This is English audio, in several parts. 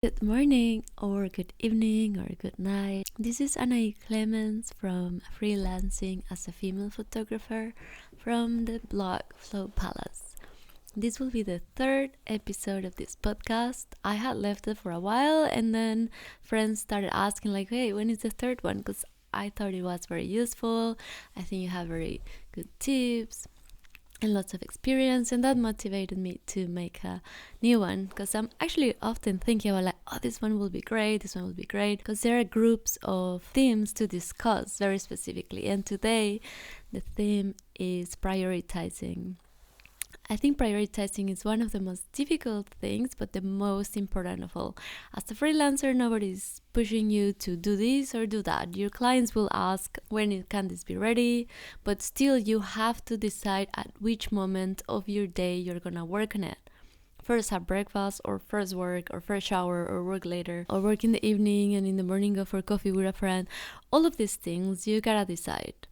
Good morning, or good evening, or good night. This is Anai Clemens from Freelancing as a Female Photographer from the blog Flow Palace. This will be the third episode of this podcast. I had left it for a while, and then friends started asking, like, hey, when is the third one? Because I thought it was very useful. I think you have very good tips and lots of experience, and that motivated me to make a new one, because I'm actually often thinking about this one will be great, because there are groups of themes to discuss very specifically, and today the theme is prioritizing. I think prioritizing is one of the most difficult things, but the most important of all. As a freelancer, nobody's pushing you to do this or do that. Your clients will ask, when can this be ready? But still, you have to decide at which moment of your day you're gonna work on it. First have breakfast, or first work, or first shower, or work later, or work in the evening, and in the morning go for coffee with a friend. All of these things you gotta decide.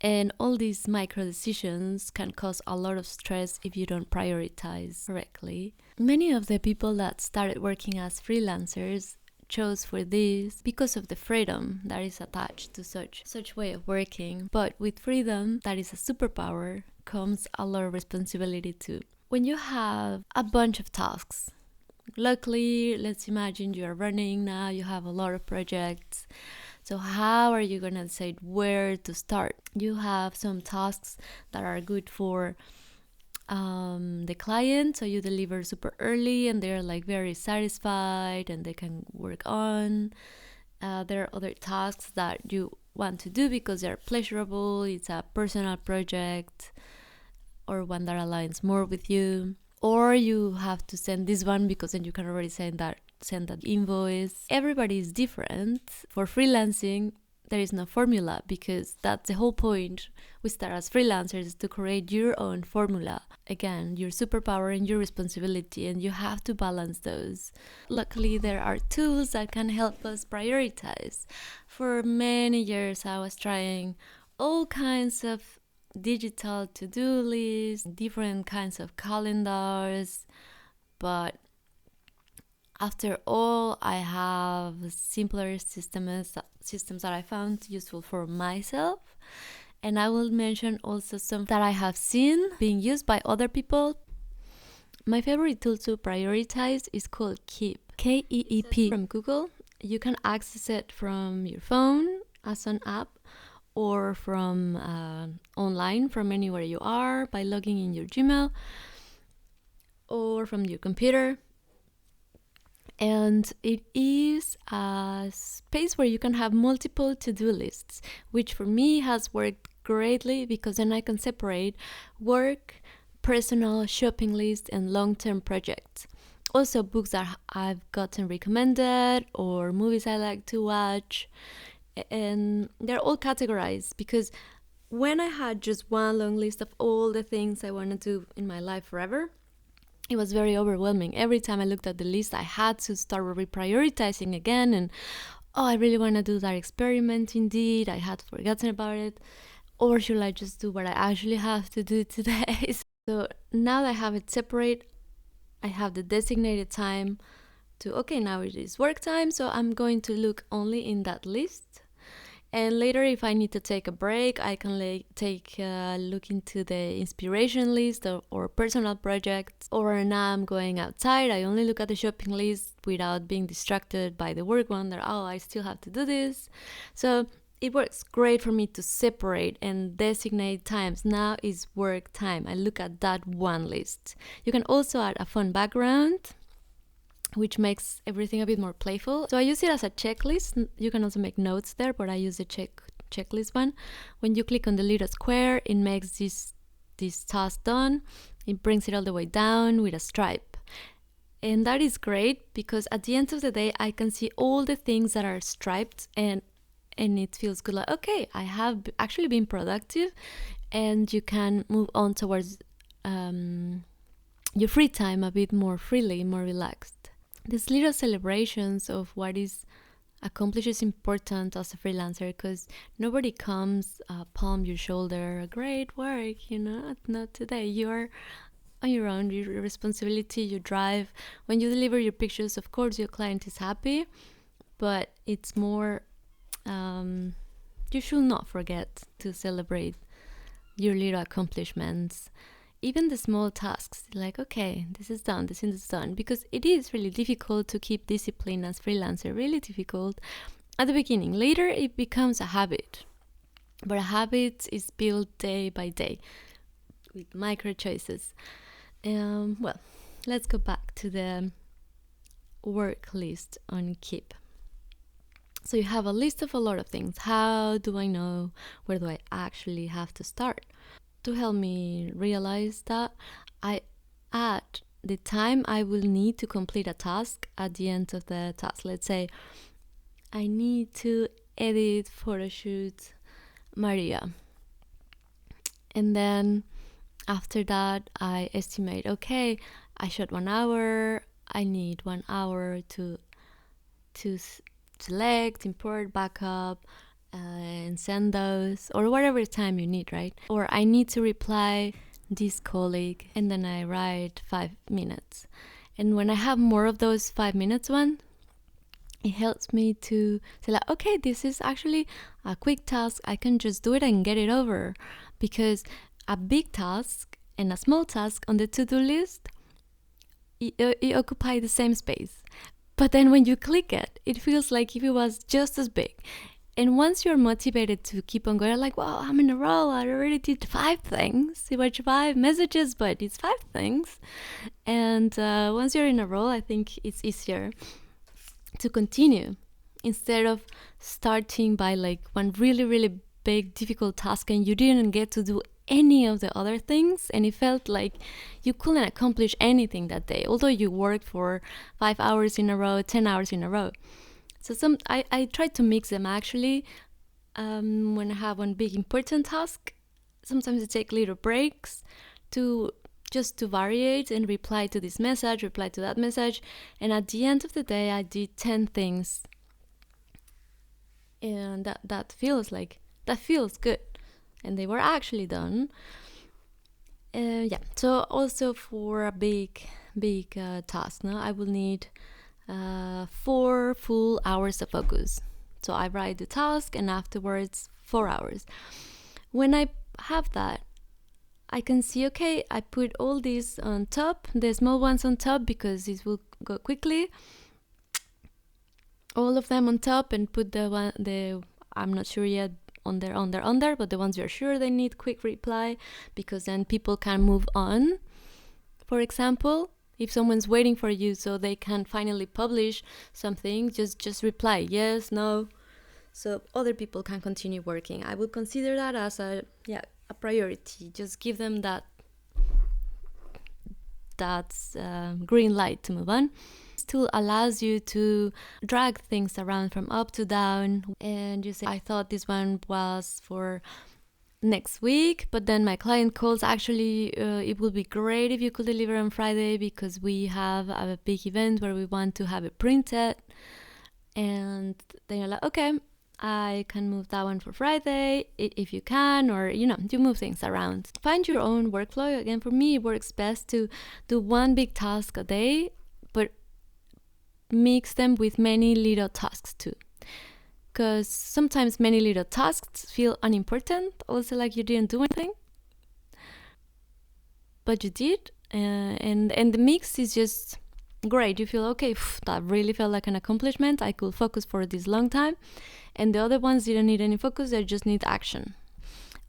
And all these micro decisions can cause a lot of stress if you don't prioritize correctly. Many of the people that started working as freelancers chose for this because of the freedom that is attached to such way of working. But with freedom, that is a superpower, comes a lot of responsibility too. When you have a bunch of tasks, luckily, let's imagine you are running now, you have a lot of projects. So how are you going to decide where to start? You have some tasks that are good for the client, so you deliver super early and they're very satisfied and they can work on. There are other tasks that you want to do because they're pleasurable, it's a personal project or one that aligns more with you. Or you have to send this one because then you can already send that invoice. Everybody is different. For freelancing, there is no formula because that's the whole point. We start as freelancers to create your own formula. Again, your superpower and your responsibility, and you have to balance those. Luckily, there are tools that can help us prioritize. For many years, I was trying all kinds of digital to-do lists, different kinds of calendars, but after all, I have simpler systems that I found useful for myself. And I will mention also some that I have seen being used by other people. My favorite tool to prioritize is called Keep, K-E-E-P, from Google. You can access it from your phone as an app, or from online from anywhere you are by logging in your Gmail, or from your computer. And it is a space where you can have multiple to-do lists, which for me has worked greatly because then I can separate work, personal, shopping list, and long-term projects. Also books that I've gotten recommended or movies I like to watch. And they're all categorized because when I had just one long list of all the things I want to do in my life forever, it was very overwhelming. Every time I looked at the list, I had to start reprioritizing again. And I really want to do that experiment indeed. I had forgotten about it. Or should I just do what I actually have to do today? So now that I have it separate, I have the designated time to, now it is work time. So I'm going to look only in that list. And later, if I need to take a break, I can take a look into the inspiration list or personal projects. Or now I'm going outside, I only look at the shopping list without being distracted by the work one that, I still have to do this. So it works great for me to separate and designate times. Now is work time. I look at that one list. You can also add a fun background, which makes everything a bit more playful. So I use it as a checklist. You can also make notes there, but I use the checklist one. When you click on the little square, it makes this task done. It brings it all the way down with a stripe. And that is great because at the end of the day, I can see all the things that are striped and it feels good. I have actually been productive, and you can move on towards your free time a bit more freely, more relaxed. These little celebrations of what is accomplished is important as a freelancer because nobody comes palm your shoulder, great work, not today. You're on your own, your responsibility, you drive. When you deliver your pictures, of course, your client is happy, but it's more, you should not forget to celebrate your little accomplishments, even the small tasks, like, okay, this is done, this is done, because it is really difficult to keep discipline as freelancer, really difficult at the beginning. Later, it becomes a habit, but a habit is built day by day with micro choices. Well, let's go back to the work list on Keep. So you have a list of a lot of things. How do I know where do I actually have to start? To help me realize that, I add the time I will need to complete a task at the end of the task. Let's say I need to edit photoshoot Maria. And then after that, I estimate, okay, I shot 1 hour. I need 1 hour to select, import, backup, and send those, or whatever time you need, right? Or I need to reply this colleague, and then I write 5 minutes. And when I have more of those 5 minutes one, it helps me to say like, okay, this is actually a quick task. I can just do it and get it over. Because a big task and a small task on the to-do list, it occupy the same space. But then when you click it, it feels like if it was just as big. And once you're motivated to keep on going, like, wow, I'm in a row. I already did 5 things. It was 5 messages, but it's 5 things. And once you're in a row, I think it's easier to continue instead of starting by like one really, really big, difficult task and you didn't get to do any of the other things, and it felt like you couldn't accomplish anything that day, although you worked for 5 hours in a row, 10 hours in a row. So I try to mix them actually. When I have one big important task, sometimes I take little breaks to variate and reply to this message, reply to that message, and at the end of the day I did 10 things, and that feels good, and they were actually done. So also for a big task, I will need 4 full hours of focus. So I write the task and afterwards 4 hours. When I have that, I can see, okay, I put all these on top, the small ones on top because this will go quickly. All of them on top, and put I'm not sure yet, under, but the ones you're sure they need quick reply, because then people can move on. For example, if someone's waiting for you so they can finally publish something, just reply yes, no, so other people can continue working. I would consider that as a priority. Just give them that green light to move on. This tool allows you to drag things around from up to down, and you say, I thought this one was for next week, but then my client calls, actually it would be great if you could deliver on Friday because we have a big event where we want to have it printed. And then you're like, okay, I can move that one for Friday if you can, or you move things around. Find your own workflow. Again, for me, it works best to do one big task a day, but mix them with many little tasks too. Because sometimes many little tasks feel unimportant, also like you didn't do anything, but you did, and the mix is just great. You feel, okay, that really felt like an accomplishment. I could focus for this long time, and the other ones didn't need any focus, they just need action.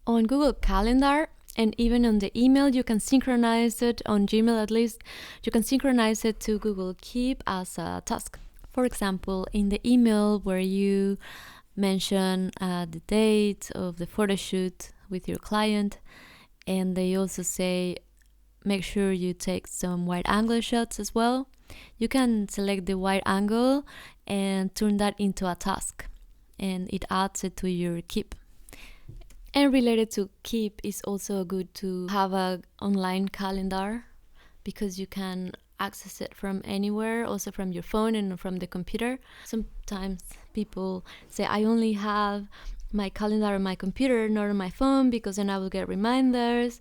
On Google Calendar and even on the email, you can synchronize it. On Gmail at least, you can synchronize it to Google Keep as a task. For example, in the email where you mention the date of the photo shoot with your client, and they also say make sure you take some wide angle shots as well, you can select the wide angle and turn that into a task, and it adds it to your Keep. And related to Keep, is also good to have an online calendar because you can access it from anywhere, also from your phone and from the computer. Sometimes people say, I only have my calendar on my computer, not on my phone, because then I will get reminders.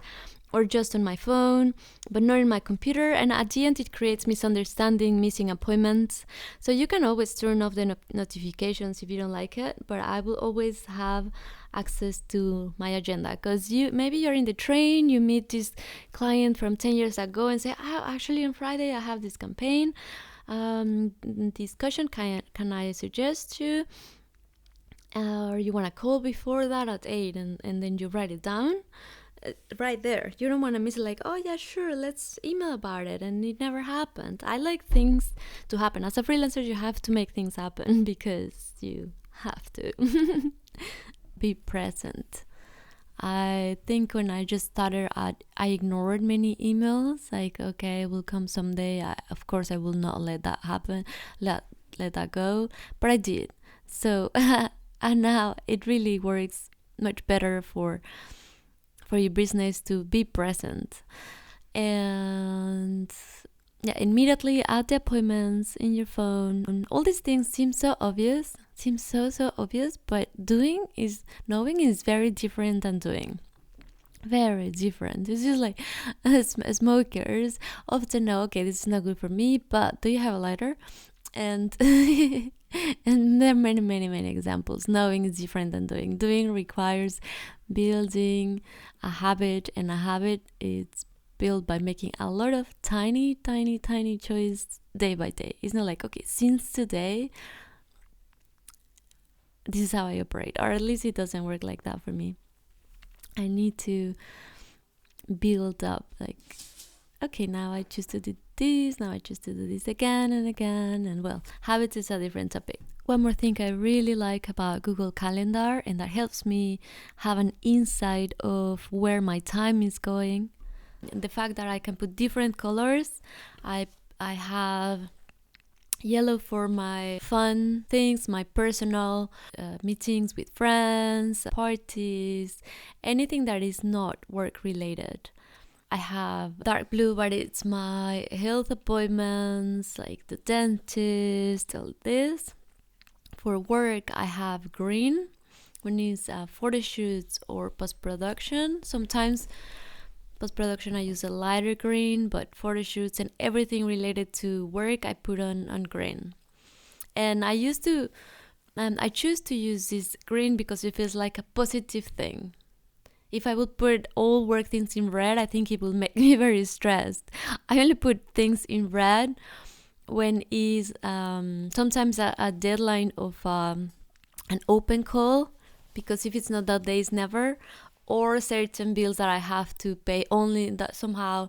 or just on my phone, but not in my computer. And at the end, it creates misunderstanding, missing appointments. So you can always turn off the notifications if you don't like it, but I will always have access to my agenda, because maybe you're in the train, you meet this client from 10 years ago and say, oh, actually on Friday I have this campaign discussion, can I suggest you, or you want to call before that at 8, and then you write it down right there. You don't want to miss it, like, oh yeah, sure, let's email about it, and it never happened. I like things to happen. As a freelancer, you have to make things happen because you have to be present. I think when I just started, I ignored many emails, like, okay, it will come someday. Of course, I will not let that happen, let that go, but I did. So, and now it really works much better for your business to be present. And yeah, immediately add the appointments in your phone. And all these things seem so obvious, so obvious, but knowing is very different than doing. Very different. It's just like smokers often know, okay, this is not good for me, but do you have a lighter? And and there are many examples. Knowing is different than doing. Doing requires building a habit, and a habit is built by making a lot of tiny choices day by day. It's not like, okay, since today this is how I operate, or at least it doesn't work like that for me. I need to build up, like, okay, now I choose to do this, now I choose to do this again and again. And well, habits is a different topic. One more thing I really like about Google Calendar, and that helps me have an insight of where my time is going. The fact that I can put different colors. I have yellow for my fun things, my personal meetings with friends, parties, anything that is not work related. I have dark blue, but it's my health appointments, like the dentist, all this. For work, I have green when it's photo shoots or post-production. Sometimes post-production I use a lighter green, but photo shoots and everything related to work I put on green. And I choose to use this green because it feels like a positive thing. If I would put all work things in red, I think it will make me very stressed. I only put things in red when is sometimes a deadline of an open call, because if it's not that day, it's never, or certain bills that I have to pay only that somehow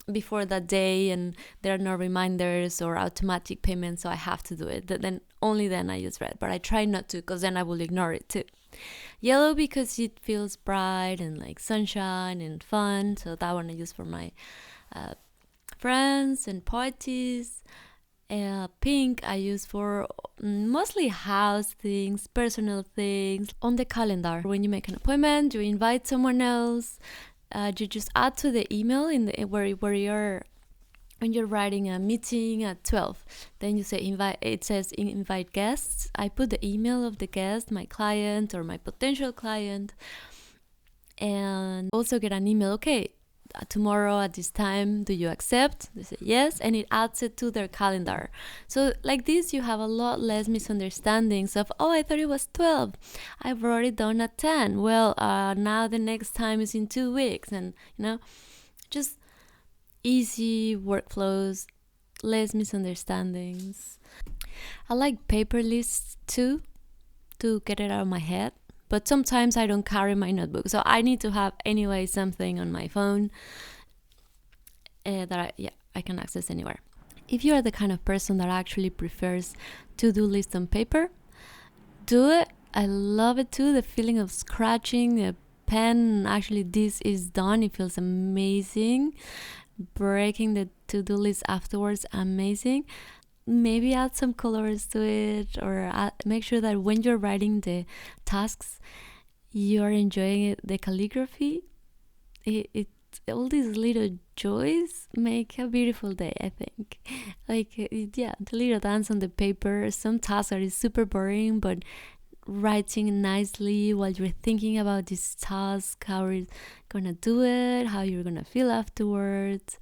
before that day, and there are no reminders or automatic payments, so I have to do it. Then only then I use red, but I try not to, because then I will ignore it too. Yellow because it feels bright and like sunshine and fun, so that one I use for my friends and parties. Pink I use for mostly house things, personal things. On the calendar, when you make an appointment, you invite someone else, you just add to the email when you're writing a meeting at 12, then you say invite. It says invite guests. I put the email of the guest, my client or my potential client, and also get an email, okay, tomorrow at this time, do you accept? They say yes, and it adds it to their calendar. So like this, you have a lot less misunderstandings of, oh, I thought it was 12, I've already done at 10, well, now the next time is in 2 weeks. And just easy workflows, less misunderstandings. I like paper lists too, to get it out of my head. But sometimes I don't carry my notebook, so I need to have anyway something on my phone that I can access anywhere. If you are the kind of person that actually prefers to-do list on paper, do it. I love it too. The feeling of scratching the pen, actually this is done, it feels amazing. Breaking the to-do list afterwards, amazing. Maybe add some colors to it, or make sure that when you're writing the tasks, you're enjoying it. The calligraphy, all these little joys make a beautiful day, I think. Like, the little dance on the paper. Some tasks are super boring, but writing nicely while you're thinking about this task, how gonna do it, how you're gonna feel afterwards.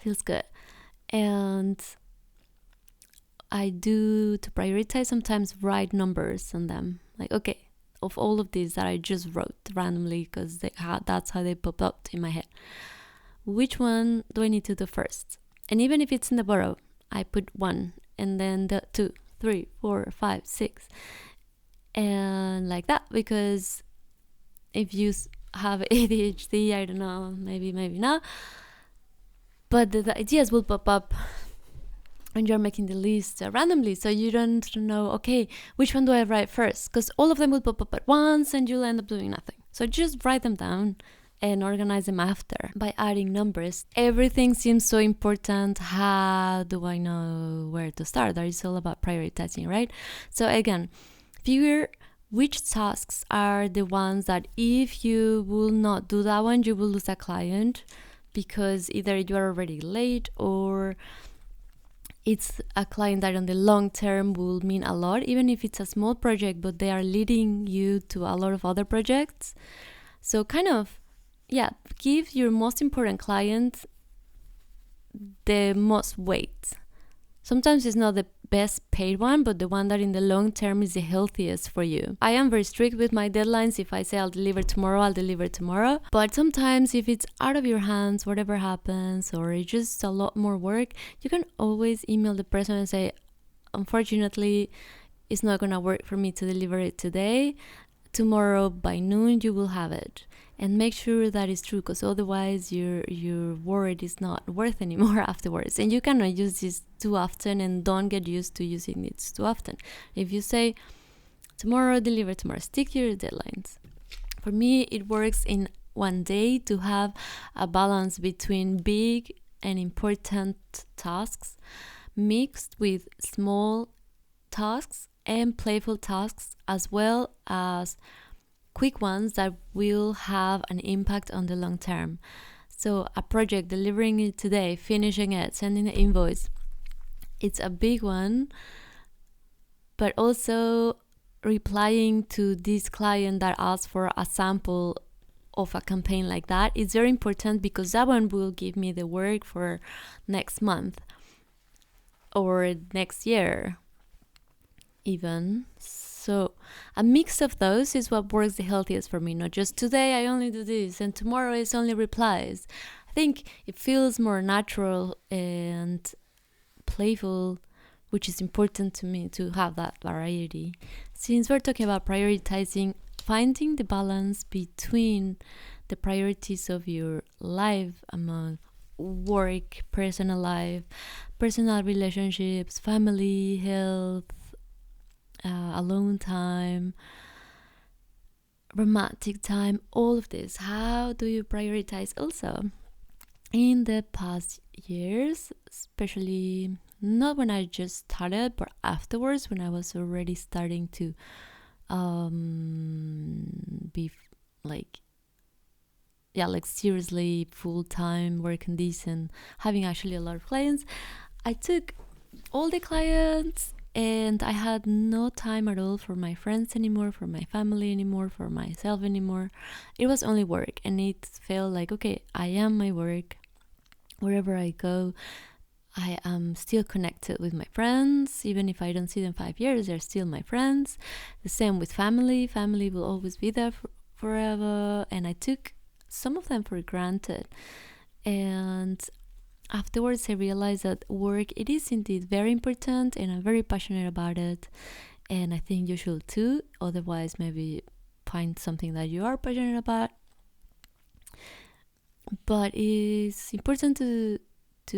Feels good. And I do, to prioritize, sometimes write numbers on them. Like, okay, of all of these that I just wrote randomly because that's how they pop up in my head, which one do I need to do first? And even if it's in the bottom, I put 1 and then the 2, 3, 4, 5, 6, and like that. Because if you have ADHD, I don't know, maybe not, but the ideas will pop up when you're making the list randomly, so you don't know, okay, which one do I write first? Because all of them will pop up at once and you'll end up doing nothing. So just write them down and organize them after by adding numbers. Everything seems so important. How do I know where to start? That is all about prioritizing, right? So again, figure which tasks are the ones that if you will not do that one, you will lose a client, because either you are already late or it's a client that on the long term will mean a lot, even if it's a small project, but they are leading you to a lot of other projects. So kind of, give your most important client the most weight. Sometimes it's not the best paid one, but the one that in the long term is the healthiest for you. I am very strict with my deadlines. If I say I'll deliver tomorrow, I'll deliver tomorrow. But sometimes if it's out of your hands, whatever happens, or it's just a lot more work, you can always email the person and say, unfortunately, it's not gonna work for me to deliver it today. Tomorrow by noon, you will have it. And make sure that is true, because otherwise your word is not worth anymore afterwards. And you cannot use this too often, and don't get used to using it too often. If you say tomorrow, deliver tomorrow, stick to your deadlines. For me, it works in one day to have a balance between big and important tasks mixed with small tasks and playful tasks, as well as quick ones that will have an impact on the long term. So a project, delivering it today, finishing it, sending the invoice, it's a big one. But also replying to this client that asks for a sample of a campaign like that is very important, because that one will give me the work for next month or next year even. So a mix of those is what works the healthiest for me. Not just today I only do this and tomorrow is only replies. I think it feels more natural and playful, which is important to me, to have that variety. Since we're talking about prioritizing, finding the balance between the priorities of your life among work, personal life, personal relationships, family, health, alone time, romantic time, all of this. How do you prioritize also? In the past years, especially not when I just started, but afterwards, when I was already starting to be like seriously full-time working this and having actually a lot of clients, I took all the clients and I had no time at all for my friends anymore, for my family anymore, for myself anymore. It was only work, and it felt like, okay, I am my work. Wherever I go, I am still connected with my friends. Even if I don't see them 5 years, they're still my friends. The same with family. Family will always be there forever. And I took some of them for granted. And afterwards, I realized that work, it is indeed very important, and I'm very passionate about it. And I think you should too. Otherwise, maybe find something that you are passionate about. But it's important to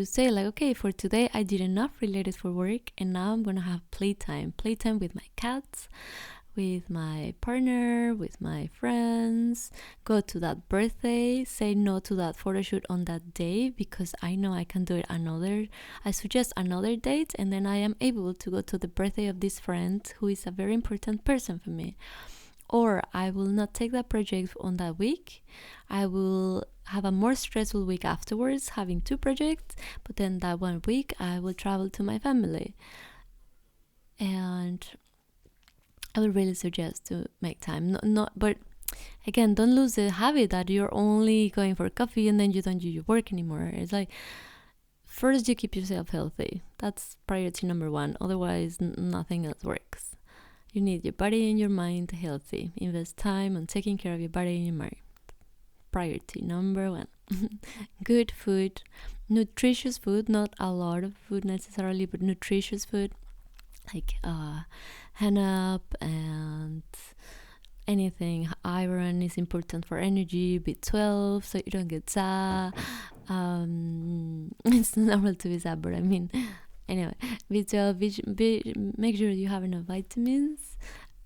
say, like, okay, for today I did enough related for work, and now I'm gonna have playtime with my cats, with my partner, with my friends. Go to that birthday, say no to that photo shoot on that day, because I know I can do it I suggest another date, and then I am able to go to the birthday of this friend who is a very important person for me. Or I will not take that project on that week. I will have a more stressful week afterwards, having 2 projects, but then that one week I will travel to my family. And I would really suggest to make time. But again, don't lose the habit that you're only going for coffee and then you don't do your work anymore. It's like, first you keep yourself healthy. That's priority number one. Otherwise, nothing else works. You need your body and your mind healthy. Invest time on taking care of your body and your mind. Priority number one. Good food, nutritious food, not a lot of food necessarily, but nutritious food, like hennep and anything. Iron is important for energy, B12, so you don't get sad. It's normal to be sad, but I mean, anyway, B12, make sure you have enough vitamins.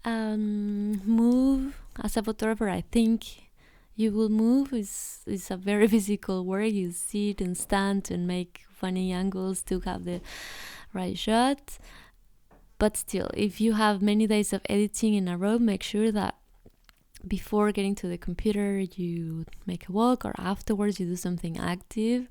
Move. As a photographer, I think you will move. Is a very physical work. You sit and stand and make funny angles to have the right shot. But still, if you have many days of editing in a row, make sure that before getting to the computer you make a walk, or afterwards you do something active,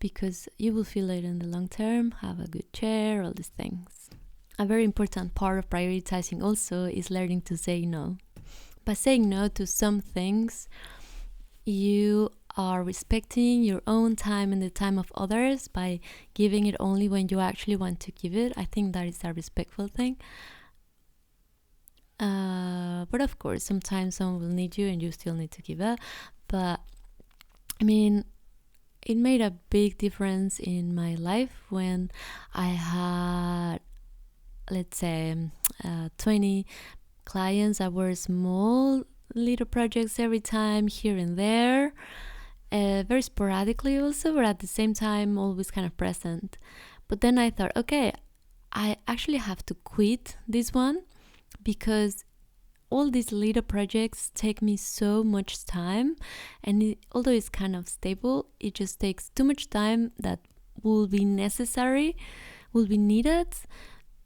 because you will feel it in the long term. Have a good chair, all these things. A very important part of prioritizing also is learning to say no. By saying no to some things, you are respecting your own time and the time of others by giving it only when you actually want to give it. I think that is a respectful thing. But of course, sometimes someone will need you and you still need to give it. But I mean, it made a big difference in my life when I had, let's say, 20 clients that were small little projects every time, here and there, very sporadically also, but at the same time always kind of present. But then I thought, okay, I actually have to quit this one, because all these little projects take me so much time, and although it's kind of stable, it just takes too much time that will be necessary, will be needed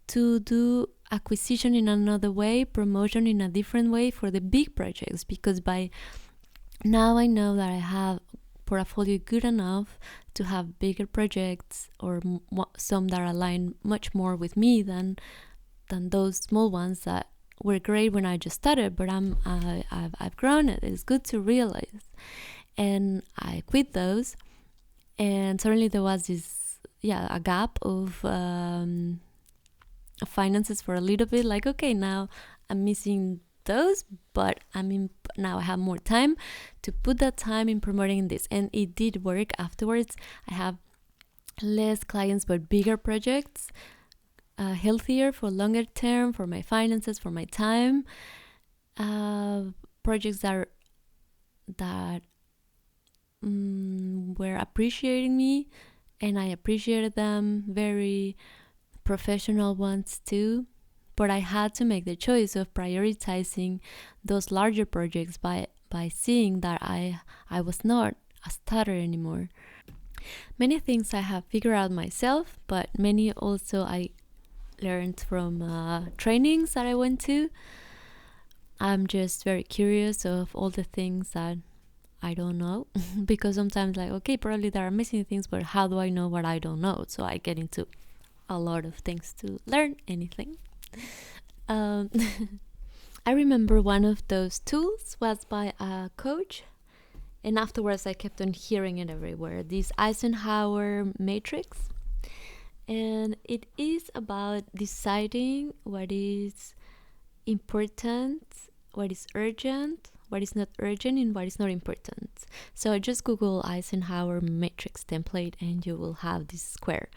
to do acquisition in another way, promotion in a different way for the big projects. Because by now I know that I have portfolio good enough to have bigger projects, or some that align much more with me than those small ones that were great when I just started, but I've grown it. It's good to realize. And I quit those, and suddenly there was this a gap of finances for a little bit. Like, okay, now I'm missing those, but now I have more time to put that time in promoting this, and it did work afterwards. I have less clients but bigger projects, healthier for longer term, for my finances, for my time, projects that were appreciating me, and I appreciated them. Very professional ones too. But I had to make the choice of prioritizing those larger projects by seeing that I was not a starter anymore. Many things I have figured out myself, but many also I learned from trainings that I went to. I'm just very curious of all the things that I don't know, because sometimes like, okay, probably there are missing things, but how do I know what I don't know? So I get into a lot of things to learn anything. I remember one of those tools was by a coach, and afterwards I kept on hearing it everywhere, this Eisenhower matrix. And it is about deciding what is important, what is urgent, what is not urgent, and what is not important. So just Google Eisenhower matrix template and you will have this square.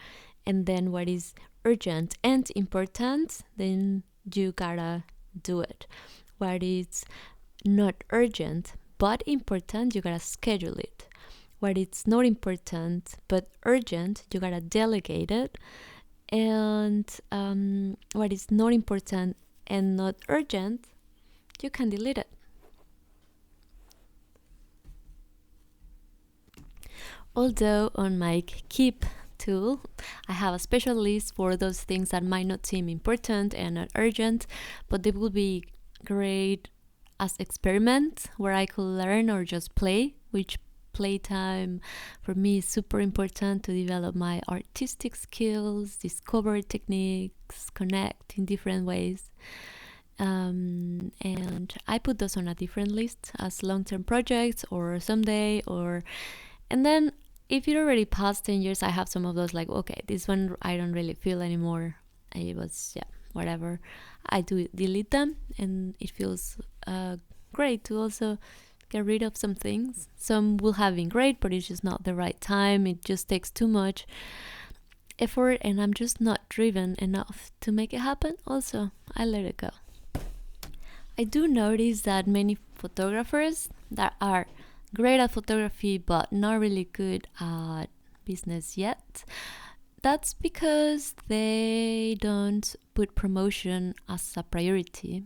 And then what is urgent and important, then you gotta do it. What is not urgent but important, you gotta schedule it. What is not important but urgent, you gotta delegate it. And what is not important and not urgent, you can delete it. Although on my Keep tool, I have a special list for those things that might not seem important and not urgent, but they will be great as experiments where I could learn or just play, which playtime for me is super important to develop my artistic skills, discover techniques, connect in different ways. And I put those on a different list as long-term projects or someday, and then if it already passed 10 years, I have some of those like, okay, this one I don't really feel anymore. It was, whatever. I do delete them, and it feels great to also get rid of some things. Some will have been great, but it's just not the right time. It just takes too much effort, and I'm just not driven enough to make it happen. Also, I let it go. I do notice that many photographers that are great at photography but not really good at business yet, that's because they don't put promotion as a priority.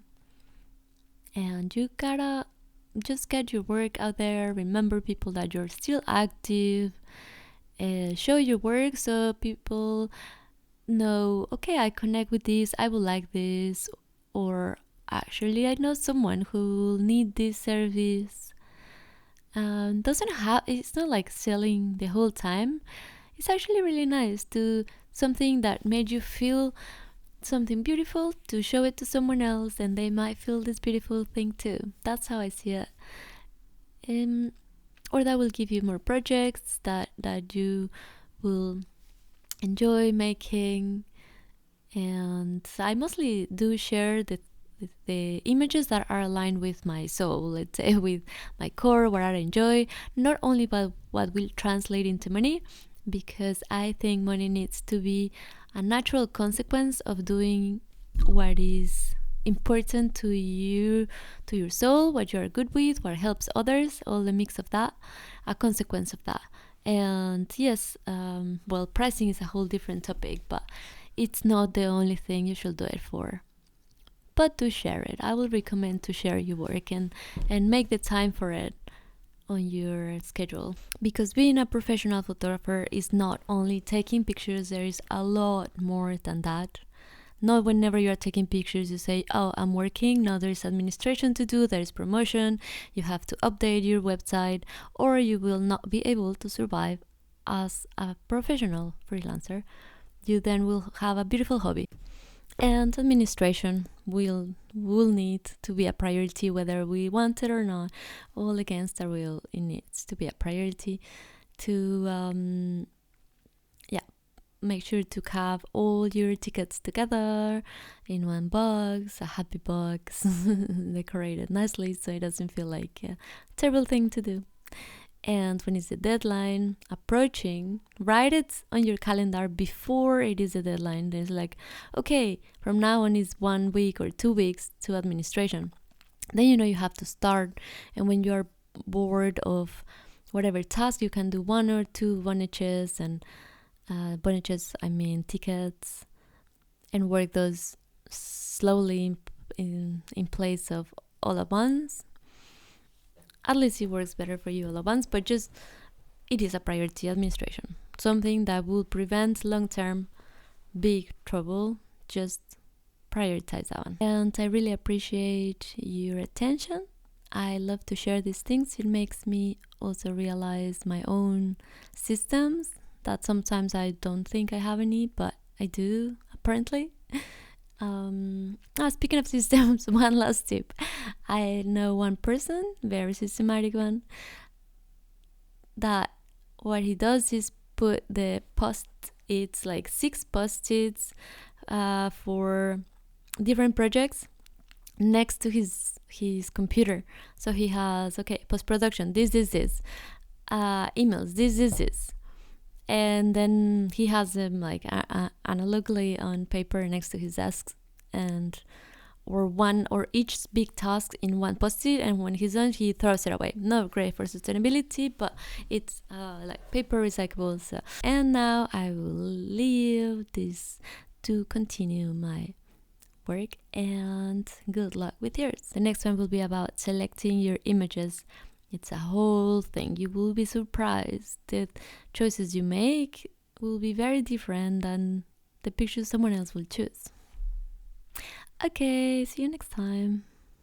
And you gotta just get your work out there, remember people that you're still active, show your work so people know, okay, I connect with this, I will like this, or actually I know someone who will need this service. It's not like selling the whole time. It's actually really nice to something that made you feel something beautiful, to show it to someone else, and they might feel this beautiful thing too. That's how I see it. Or that will give you more projects that you will enjoy making. And I mostly do share the images that are aligned with my soul, let's say, with my core, what I enjoy, not only about what will translate into money, because I think money needs to be a natural consequence of doing what is important to you, to your soul, what you are good with, what helps others, all the mix of that, a consequence of that. And yes, pricing is a whole different topic, but it's not the only thing you should do it for. But to share it, I will recommend to share your work and make the time for it on your schedule. Because being a professional photographer is not only taking pictures, there is a lot more than that. Not whenever you are taking pictures you say, oh, I'm working. No, there's administration to do, there's promotion, you have to update your website, or you will not be able to survive as a professional freelancer. You then will have a beautiful hobby. And administration will need to be a priority whether we want it or not. All against our will, it needs to be a priority to make sure to have all your tickets together in one box, a happy box, decorated nicely so it doesn't feel like a terrible thing to do. And when it's the deadline approaching, write it on your calendar before it is the deadline. There's like, okay, from now on is 1 week or 2 weeks to administration. Then you know you have to start. And when you're bored of whatever task, you can do 1 or 2 bonnages, and tickets, and work those slowly in place of all at once. At least it works better for you all at once, but just it is a priority, administration. Something that will prevent long-term big trouble. Just prioritize that one. And I really appreciate your attention. I love to share these things. It makes me also realize my own systems that sometimes I don't think I have any, but I do, apparently. Speaking of systems, one last tip. I know one person, very systematic one, that what he does is put the post-its, like 6 post-its for different projects next to his computer. So he has, okay, post-production, this, emails, this. And then he has them like analogically on paper next to his desk, or each big task in one post-it, and when he's done he throws it away. Not great for sustainability, but it's like paper recyclable. So. And now I will leave this to continue my work, and good luck with yours. The next one will be about selecting your images. It's a whole thing. You will be surprised. The choices you make will be very different than the pictures someone else will choose. Okay, see you next time.